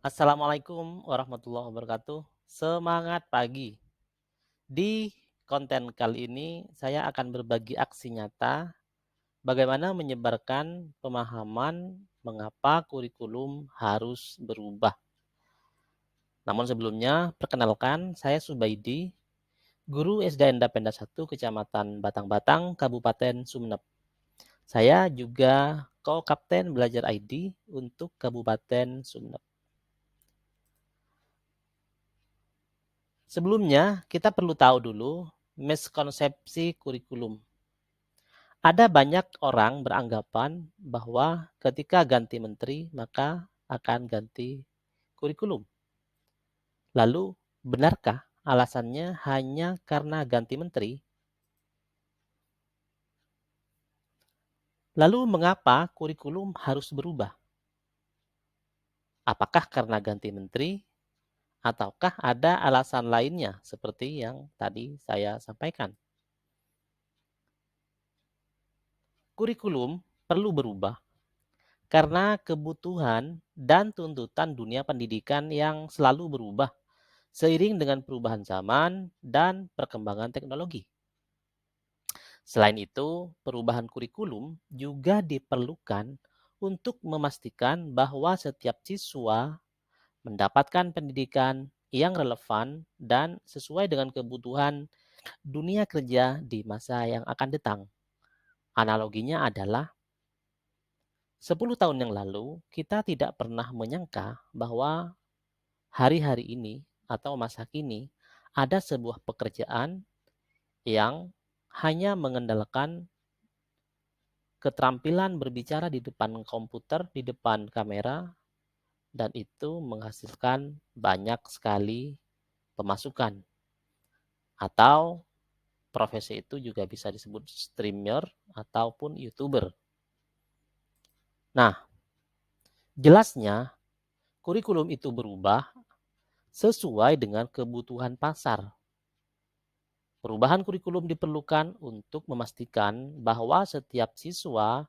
Assalamualaikum warahmatullahi wabarakatuh. Semangat pagi. Di konten kali ini saya akan berbagi aksi nyata bagaimana menyebarkan pemahaman mengapa kurikulum harus berubah. Namun sebelumnya, perkenalkan saya Subaidi, guru SDN Penda 1 Kecamatan Batang-Batang, Kabupaten Sumeneb. Saya juga ko-kapten Belajar ID untuk Kabupaten Sumeneb. Sebelumnya, kita perlu tahu dulu miskonsepsi kurikulum. Ada banyak orang beranggapan bahwa ketika ganti menteri, maka akan ganti kurikulum. Lalu, benarkah alasannya hanya karena ganti menteri? Lalu, mengapa kurikulum harus berubah? Apakah karena ganti menteri, ataukah ada alasan lainnya seperti yang tadi saya sampaikan? Kurikulum perlu berubah karena kebutuhan dan tuntutan dunia pendidikan yang selalu berubah seiring dengan perubahan zaman dan perkembangan teknologi. Selain itu, perubahan kurikulum juga diperlukan untuk memastikan bahwa setiap siswa mendapatkan pendidikan yang relevan dan sesuai dengan kebutuhan dunia kerja di masa yang akan datang. Analoginya adalah 10 tahun yang lalu, kita tidak pernah menyangka bahwa hari-hari ini atau masa kini ada sebuah pekerjaan yang hanya mengandalkan keterampilan berbicara di depan komputer, di depan kamera, dan itu menghasilkan banyak sekali pemasukan. Atau profesi itu juga bisa disebut streamer ataupun YouTuber. Nah, jelasnya kurikulum itu berubah sesuai dengan kebutuhan pasar. Perubahan kurikulum diperlukan untuk memastikan bahwa setiap siswa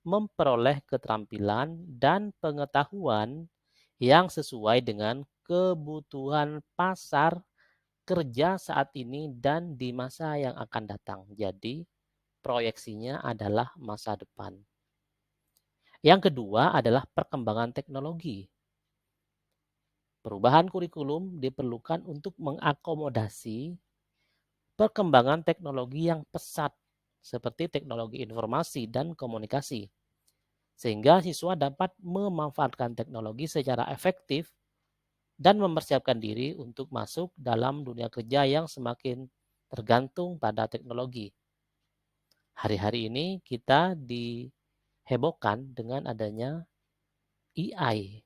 memperoleh keterampilan dan pengetahuan yang sesuai dengan kebutuhan pasar kerja saat ini dan di masa yang akan datang. Jadi, proyeksinya adalah masa depan. Yang kedua adalah perkembangan teknologi. Perubahan kurikulum diperlukan untuk mengakomodasi perkembangan teknologi yang pesat seperti teknologi informasi dan komunikasi, sehingga siswa dapat memanfaatkan teknologi secara efektif dan mempersiapkan diri untuk masuk dalam dunia kerja yang semakin tergantung pada teknologi. Hari-hari ini kita dihebohkan dengan adanya AI.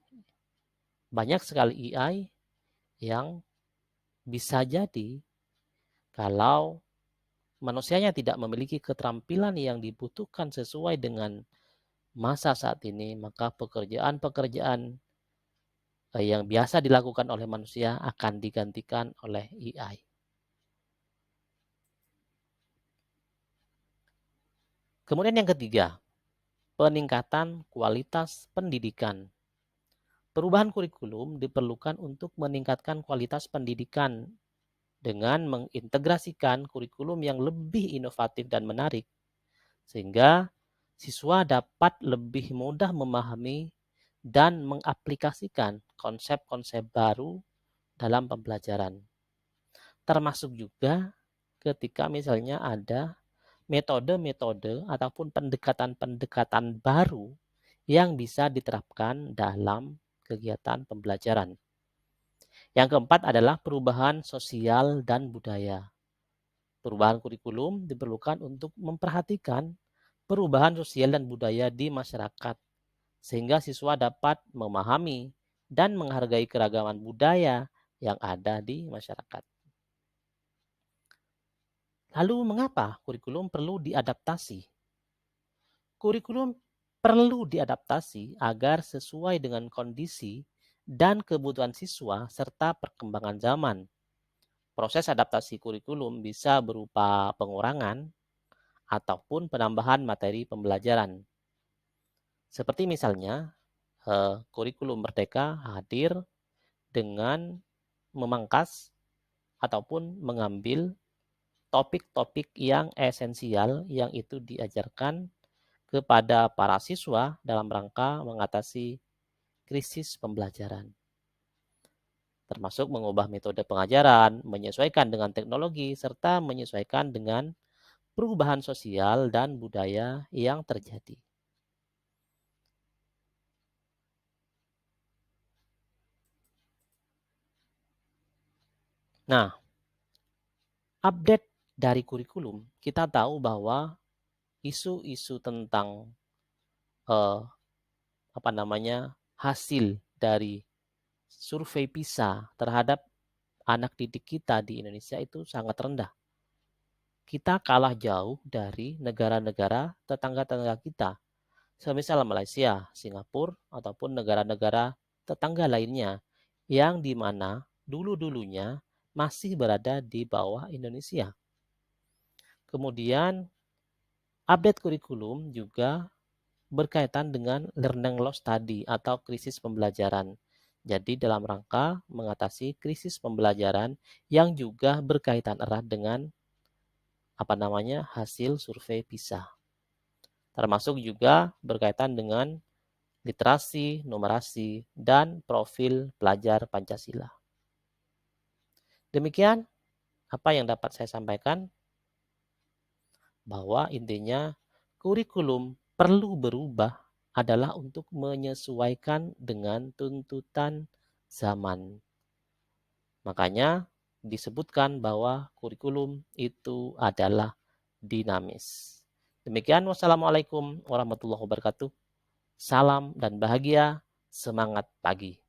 Banyak sekali AI yang bisa jadi kalau manusianya tidak memiliki keterampilan yang dibutuhkan sesuai dengan masa saat ini, maka pekerjaan-pekerjaan yang biasa dilakukan oleh manusia akan digantikan oleh AI. Kemudian yang ketiga, peningkatan kualitas pendidikan. Perubahan kurikulum diperlukan untuk meningkatkan kualitas pendidikan dengan mengintegrasikan kurikulum yang lebih inovatif dan menarik, sehingga siswa dapat lebih mudah memahami dan mengaplikasikan konsep-konsep baru dalam pembelajaran. Termasuk juga ketika misalnya ada metode-metode ataupun pendekatan-pendekatan baru yang bisa diterapkan dalam kegiatan pembelajaran. Yang keempat adalah perubahan sosial dan budaya. Perubahan kurikulum diperlukan untuk memperhatikan perubahan sosial dan budaya di masyarakat, sehingga siswa dapat memahami dan menghargai keragaman budaya yang ada di masyarakat. Lalu mengapa kurikulum perlu diadaptasi? Kurikulum perlu diadaptasi agar sesuai dengan kondisi dan kebutuhan siswa serta perkembangan zaman. Proses adaptasi kurikulum bisa berupa pengurangan ataupun penambahan materi pembelajaran. Seperti misalnya kurikulum Merdeka hadir dengan memangkas ataupun mengambil topik-topik yang esensial yang itu diajarkan kepada para siswa dalam rangka mengatasi krisis pembelajaran, termasuk mengubah metode pengajaran, menyesuaikan dengan teknologi, serta menyesuaikan dengan perubahan sosial dan budaya yang terjadi. Nah, update dari kurikulum, kita tahu bahwa isu-isu tentang eh, hasil dari survei PISA terhadap anak didik kita di Indonesia itu sangat rendah. Kita kalah jauh dari negara-negara tetangga-tetangga kita, semisal Malaysia, Singapura, ataupun negara-negara tetangga lainnya, yang di mana dulu-dulunya masih berada di bawah Indonesia. Kemudian, update kurikulum juga berkaitan dengan learning loss tadi atau krisis pembelajaran. Jadi dalam rangka mengatasi krisis pembelajaran yang juga berkaitan erat dengan hasil survei PISA. Termasuk juga berkaitan dengan literasi, numerasi, dan profil pelajar Pancasila. Demikian apa yang dapat saya sampaikan, bahwa intinya kurikulum perlu berubah adalah untuk menyesuaikan dengan tuntutan zaman. Makanya disebutkan bahwa kurikulum itu adalah dinamis. Demikian, wassalamualaikum warahmatullahi wabarakatuh. Salam dan bahagia, semangat pagi.